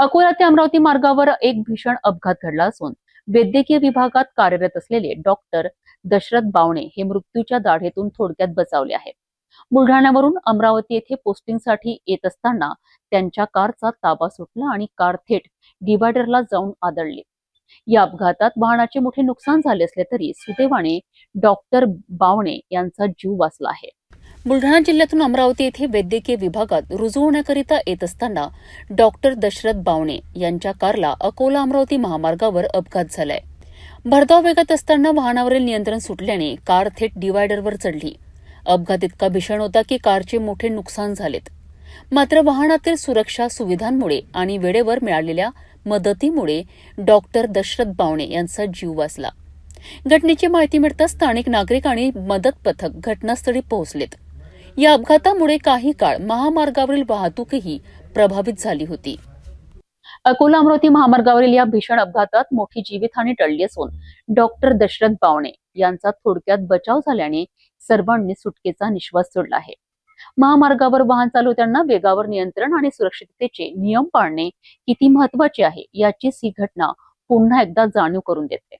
अकोला ते अमरावती मार्गावर एक भीषण अपघात घडला असून वैद्यकीय विभागात कार्यरत असलेले डॉक्टर दशरथ बावणे हे मृत्यूच्या दाढेतून थोडक्यात बचावले आहेत. बुलढाण्यावरून अमरावती येथे पोस्टिंगसाठी येत असताना त्यांच्या कारचा ताबा सुटला आणि कार थेट डिव्हायडरला जाऊन आदळली. या अपघातात वाहनाचे मोठे नुकसान झाले असले तरी सुदैवाने डॉक्टर बावणे यांचा जीव वाचला आहे. बुलढाणा जिल्ह्यातून अमरावती येथे वैद्यकीय विभागात रुजू होण्याकरिता येत असताना डॉक्टर दशरथ बावणे यांच्या कारला अकोला अमरावती महामार्गावर अपघात झालाय. भरधाव वेगात असताना वाहनावरील नियंत्रण सुटल्याने कार थेट डिव्हायडरवर चढली. अपघात इतका भीषण होता की कारचे मोठे नुकसान झालेत. मात्र वाहनातील सुरक्षा सुविधांमुळे आणि वेळेवर मिळालेल्या मदतीमुळे डॉक्टर दशरथ बावणे यांचा जीव वाचला. घटनेची माहिती मिळताच स्थानिक नागरिक आणि मदत पथक घटनास्थळी पोहोचलेत. या अपघातामुळे काही काळ महामार्गावरील वाहतूकही प्रभावित झाली होती. अकोला अमरावती महामार्गावरील या भीषण अपघातात मोठी जीवितहानी टळली असून डॉक्टर दशरथ बावणे यांचा थोडक्यात बचाव झाल्याने सर्वांनी सुटकेचा निश्वास सोडला आहे. महामार्गावर वाहन चालवताना वेगावर नियंत्रण आणि सुरक्षिततेचे नियम पाळणे किती महत्वाचे आहे याचीच ही घटना पुन्हा एकदा जाणीव करून देते.